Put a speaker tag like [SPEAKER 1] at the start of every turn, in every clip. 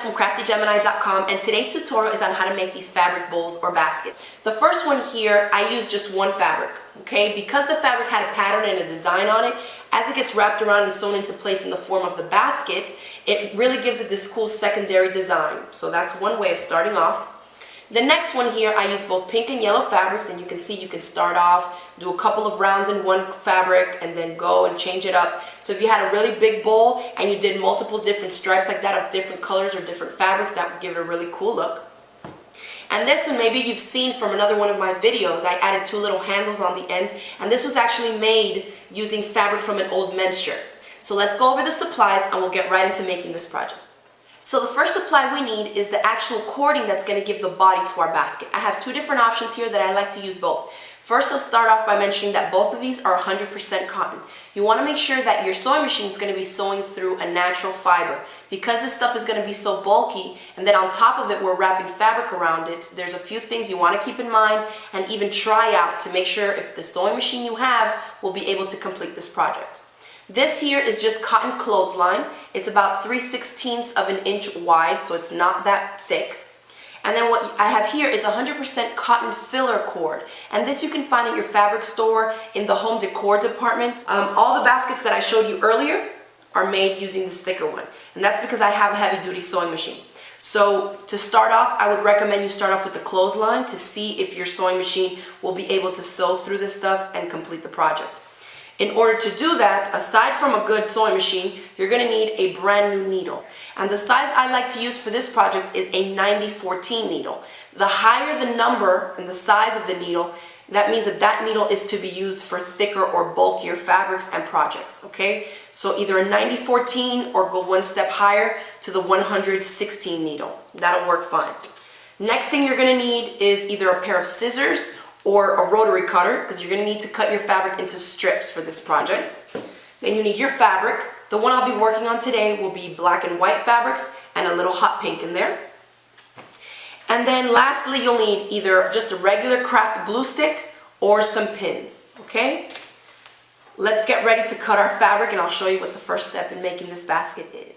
[SPEAKER 1] from craftygemini.com, and today's tutorial is on how to make these fabric bowls or baskets. The first one here, I use just one fabric, okay? Because the fabric had a pattern and a design on it, as it gets wrapped around and sewn into place in the form of the basket, it really gives it this cool secondary design. So that's one way of starting off. The next one here, I use both pink and yellow fabrics, and you can see you can start off, do a couple of rounds in one fabric, and then go and change it up. So if you had a really big bowl and you did multiple different stripes like that of different colors or different fabrics, that would give it a really cool look. And this one, maybe you've seen from another one of my videos, I added two little handles on the end, and this was actually made using fabric from an old men's shirt. So let's go over the supplies and we'll get right into making this project. So the first supply we need is the actual cording that's going to give the body to our basket. I have two different options here that I like to use both. First, let's start off by mentioning that both of these are 100% cotton. You want to make sure that your sewing machine is going to be sewing through a natural fiber. Because this stuff is going to be so bulky, and then on top of it we're wrapping fabric around it, there's a few things you want to keep in mind and even try out to make sure if the sewing machine you have will be able to complete this project. This here is just cotton clothesline. It's about 3/16 of an inch wide, so it's not that thick. And then what I have here is 100% cotton filler cord. And this you can find at your fabric store in the home decor department. All the baskets that I showed you earlier are made using this thicker one. And that's because I have a heavy duty sewing machine. So to start off, I would recommend you start off with the clothesline to see if your sewing machine will be able to sew through this stuff and complete the project. In order to do that, aside from a good sewing machine, you're going to need a brand new needle. And the size I like to use for this project is a 90-14 needle. The higher the number and the size of the needle, that means that that needle is to be used for thicker or bulkier fabrics and projects, okay? So either a 90-14 or go one step higher to the 100-16 needle. That'll work fine. Next thing you're going to need is either a pair of scissors or a rotary cutter, because you're going to need to cut your fabric into strips for this project. Then you need your fabric. The one I'll be working on today will be black and white fabrics and a little hot pink in there. And then lastly, you'll need either just a regular craft glue stick or some pins, okay? Let's get ready to cut our fabric, and I'll show you what the first step in making this basket is.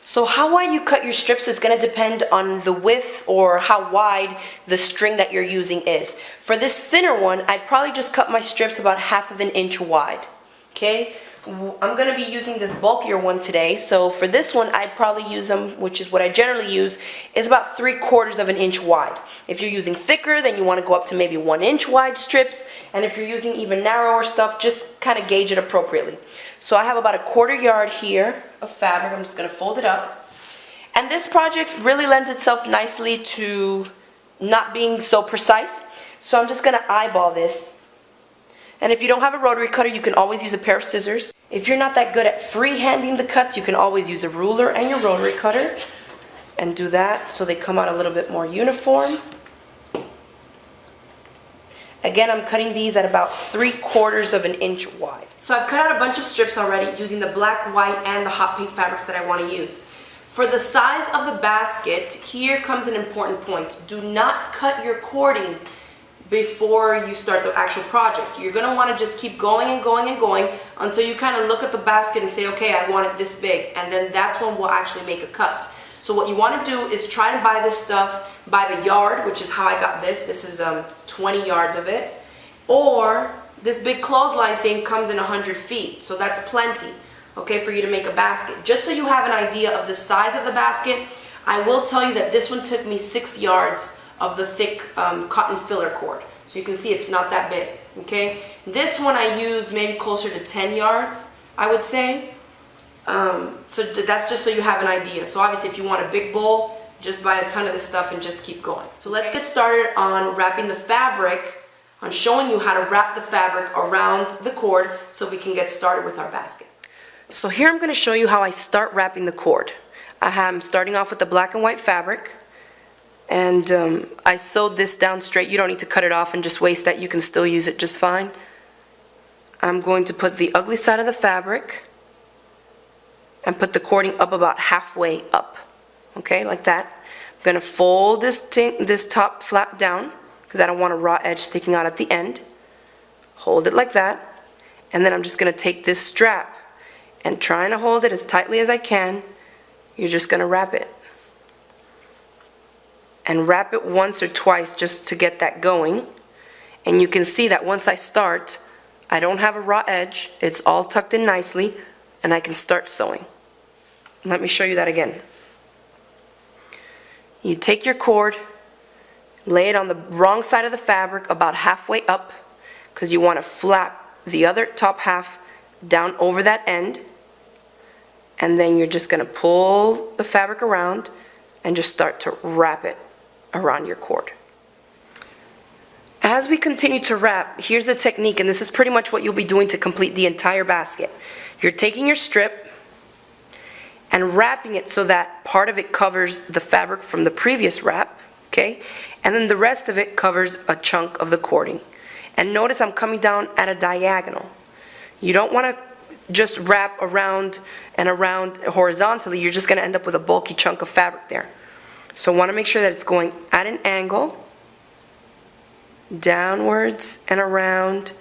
[SPEAKER 1] So how wide you cut your strips is going to depend on the width or how wide the string that you're using is. For this thinner one, I'd probably just cut my strips about 1/2 inch wide. Okay? I'm going to be using this bulkier one today, so for this one I'd probably use them, which is what I generally use, is about 3/4 inch wide. If you're using thicker, then you want to go up to maybe 1 inch wide strips, and if you're using even narrower stuff, just kind of gauge it appropriately. So I have about 1/4 yard here of fabric. I'm just going to fold it up. And this project really lends itself nicely to not being so precise. So I'm just going to eyeball this. And if you don't have a rotary cutter, you can always use a pair of scissors. If you're not that good at freehanding the cuts, you can always use a ruler and your rotary cutter and do that so they come out a little bit more uniform. Again, I'm cutting these at about 3/4 inch wide. So I've cut out a bunch of strips already using the black, white, and the hot pink fabrics that I want to use. For the size of the basket, here comes an important point. Do not cut your cording before you start the actual project. You're going to want to just keep going and going and going until you kind of look at the basket and say, okay, I want it this big, and then that's when we'll actually make a cut. So what you want to do is try to buy this stuff by the yard, which is how I got this. This is 20 yards of it. Or this big clothesline thing comes in 100 feet, so that's plenty, okay, for you to make a basket. Just so you have an idea of the size of the basket, I will tell you that this one took me 6 yards of the thick cotton filler cord. So you can see it's not that big, okay? This one I use maybe closer to 10 yards, I would say. So that's just so you have an idea. So obviously if you want a big bowl, just buy a ton of this stuff and just keep going. So let's get started on wrapping the fabric, on showing you how to wrap the fabric around the cord so we can get started with our basket. So here I'm going to show you how I start wrapping the cord. I'm starting off with the black and white fabric, and I sewed this down straight. You don't need to cut it off and just waste that. You can still use it just fine. I'm going to put the ugly side of the fabric and put the cording up about halfway up, okay, like that. I'm going to fold this top flap down because I don't want a raw edge sticking out at the end. Hold it like that, and then I'm just going to take this strap and trying to hold it as tightly as I can. You're just going to wrap it. and wrap it once or twice just to get that going. And you can see that once I start, I don't have a raw edge. It's all tucked in nicely, and I can start sewing. Let me show you that again. You take your cord, lay it on the wrong side of the fabric about halfway up, because you want to flap the other top half down over that end, and then you're just going to pull the fabric around and just start to wrap it around your cord. As we continue to wrap, here's the technique, and this is pretty much what you'll be doing to complete the entire basket. You're taking your strip and wrapping it so that part of it covers the fabric from the previous wrap, okay? And then the rest of it covers a chunk of the cording. And notice I'm coming down at a diagonal. You don't want to just wrap around and around horizontally. You're just going to end up with a bulky chunk of fabric there. So I want to make sure that it's going at an angle, downwards and around,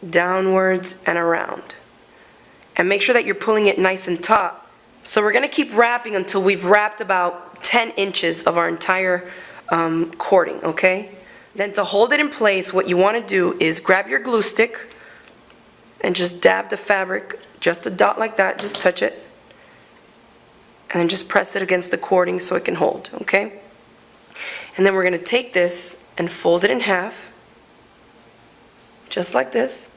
[SPEAKER 1] downwards and around. And make sure that you're pulling it nice and taut. So we're going to keep wrapping until we've wrapped about 10 inches of our entire cording, okay? Then to hold it in place, what you want to do is grab your glue stick and just dab the fabric, just a dot like that, just touch it. And then just press it against the cording so it can hold, okay? And then we're going to take this and fold it in half, just like this.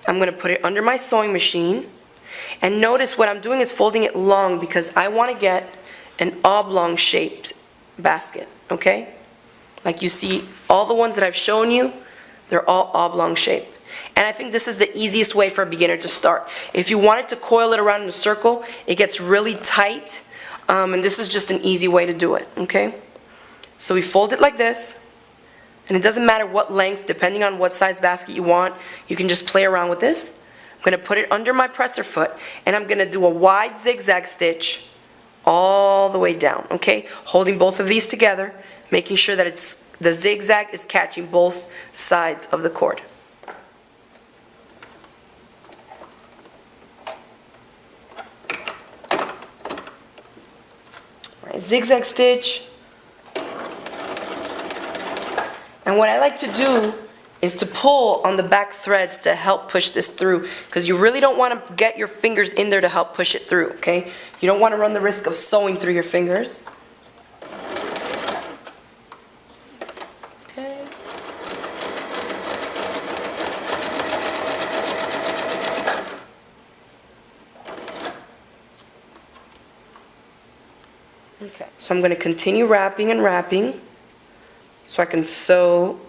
[SPEAKER 1] I'm going to put it under my sewing machine. And notice what I'm doing is folding it long because I want to get an oblong shaped basket, okay? Like you see, all the ones that I've shown you, they're all oblong shaped. And I think this is the easiest way for a beginner to start. If you wanted to coil it around in a circle, it gets really tight, and this is just an easy way to do it, okay? So we fold it like this, and it doesn't matter what length, depending on what size basket you want, you can just play around with this. I'm going to put it under my presser foot, and I'm going to do a wide zigzag stitch all the way down, okay? Holding both of these together, making sure that the zigzag is catching both sides of the cord. All right, zigzag stitch. And what I like to do is to pull on the back threads to help push this through, because you really don't want to get your fingers in there to help push it through, okay? You don't want to run the risk of sewing through your fingers. Okay. Okay. So I'm going to continue wrapping and wrapping so I can sew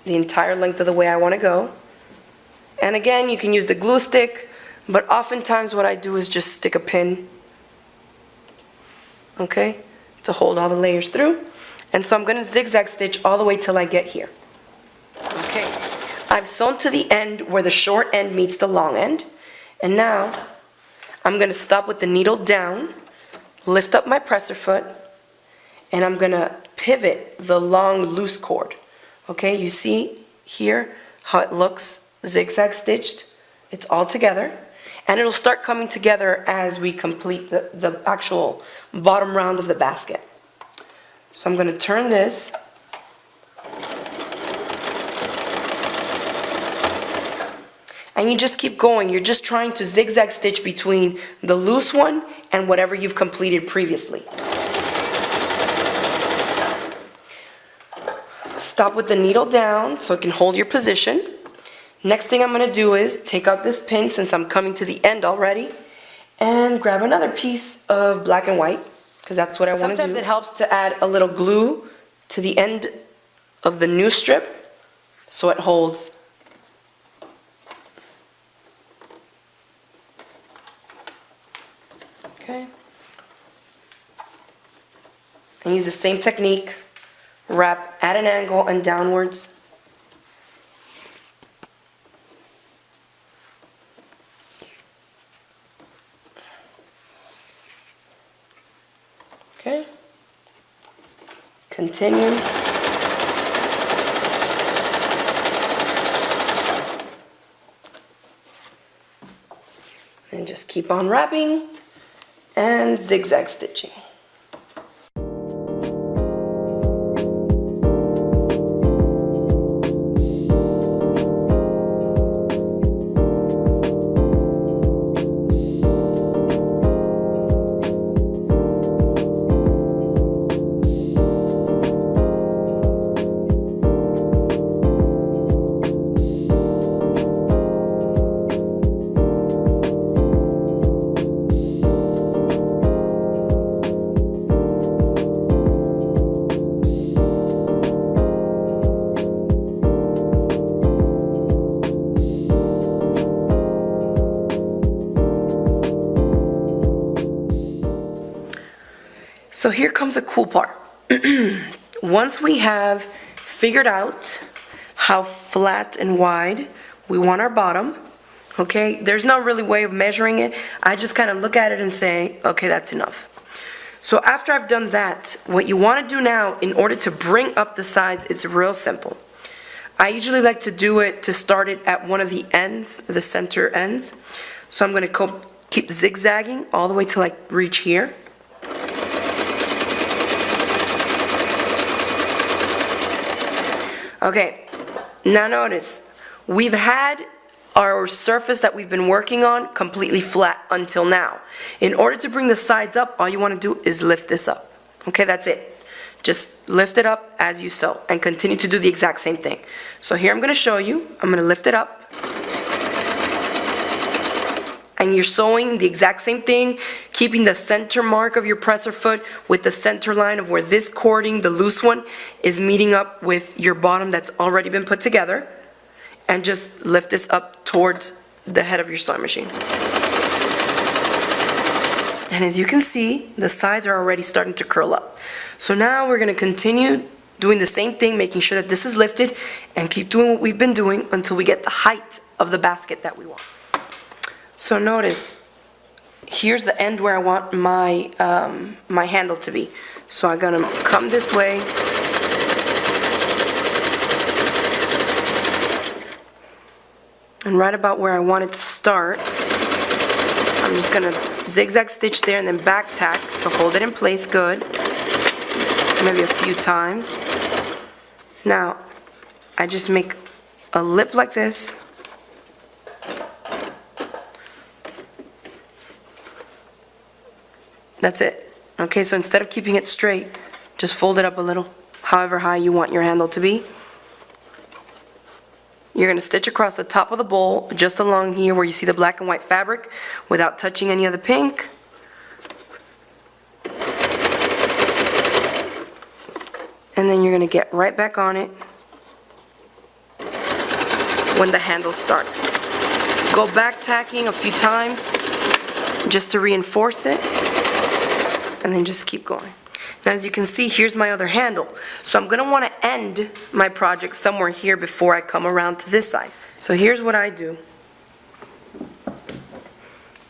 [SPEAKER 1] the entire length of the way I want to go. And again, you can use the glue stick, but oftentimes what I do is just stick a pin, okay, to hold all the layers through. And so I'm going to zigzag stitch all the way till I get here. Okay, I've sewn to the end where the short end meets the long end. And now I'm going to stop with the needle down, lift up my presser foot, and I'm going to pivot the long loose cord. Okay, you see here how it looks zigzag stitched? It's all together. And it'll start coming together as we complete the actual bottom round of the basket. So I'm going to turn this. And you just keep going. You're just trying to zigzag stitch between the loose one and whatever you've completed previously. Stop with the needle down so it can hold your position. Next thing I'm going to do is take out this pin since I'm coming to the end already and grab another piece of black and white because that's what I want to do. Sometimes it helps to add a little glue to the end of the new strip so it holds. Okay. And use the same technique. Wrap at an angle and downwards. Okay. Continue. And just keep on wrapping and zigzag stitching. So here comes a cool part. Once we have figured out how flat and wide we want our bottom, okay, there's no really way of measuring it. I just kind of look at it and say, okay, that's enough. So after I've done that, what you want to do now in order to bring up the sides, it's real simple. I usually like to do it to start it at one of the ends, the center ends. So I'm going to keep zigzagging all the way till I reach here. Okay, now notice, we've had our surface that we've been working on completely flat until now. In order to bring the sides up, all you want to do is lift this up. Okay, that's it. Just lift it up as you sew and continue to do the exact same thing. So here I'm going to show you. I'm going to lift it up. And you're sewing the exact same thing, keeping the center mark of your presser foot with the center line of where this cording, the loose one, is meeting up with your bottom that's already been put together. And just lift this up towards the head of your sewing machine. And as you can see, the sides are already starting to curl up. So now we're going to continue doing the same thing, making sure that this is lifted, and keep doing what we've been doing until we get the height of the basket that we want. So notice, here's the end where I want my, my handle to be. So I'm going to come this way. And right about where I want it to start, I'm just going to zigzag stitch there and then back tack to hold it in place good. Maybe a few times. Now, I just make a lip like this. That's it. Okay, so instead of keeping it straight, just fold it up a little, however high you want your handle to be. You're going to stitch across the top of the bowl, just along here where you see the black and white fabric, without touching any of the pink. And then you're going to get right back on it when the handle starts. Go back tacking a few times just to reinforce it, and then just keep going. Now as you can see, here's my other handle. So I'm going to want to end my project somewhere here before I come around to this side. So here's what I do.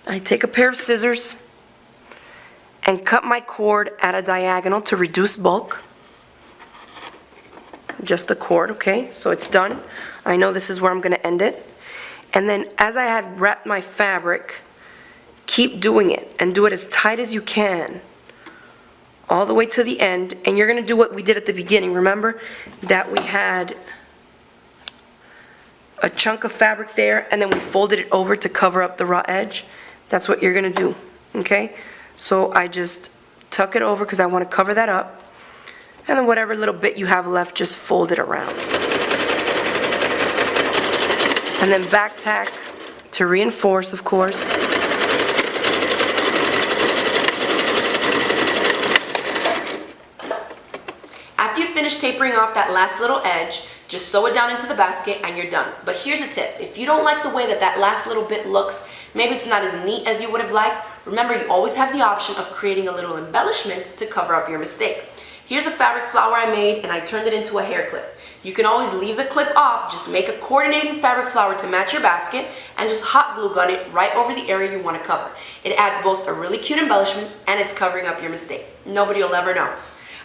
[SPEAKER 1] I take a pair of scissors and cut my cord at a diagonal to reduce bulk. Just the cord, okay? So it's done. I know this is where I'm going to end it. And then as I had wrapped my fabric, keep doing it and do it as tight as you can, all the way to the end. And you're going to do what we did at the beginning. Remember that we had a chunk of fabric there and then we folded it over to cover up the raw edge. That's what you're going to do, okay? So I just tuck it over because I want to cover that up. And then whatever little bit you have left, just fold it around. And then back tack to reinforce, of course. After you finish tapering off that last little edge, just sew it down into the basket and you're done. But here's a tip. If you don't like the way that last little bit looks, maybe it's not as neat as you would have liked, remember you always have the option of creating a little embellishment to cover up your mistake. Here's a fabric flower I made and I turned it into a hair clip. You can always leave the clip off, just make a coordinating fabric flower to match your basket and just hot glue gun it right over the area you want to cover. It adds both a really cute embellishment and it's covering up your mistake. Nobody will ever know.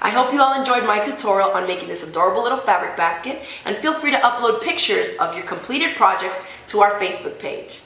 [SPEAKER 1] I hope you all enjoyed my tutorial on making this adorable little fabric basket, and feel free to upload pictures of your completed projects to our Facebook page.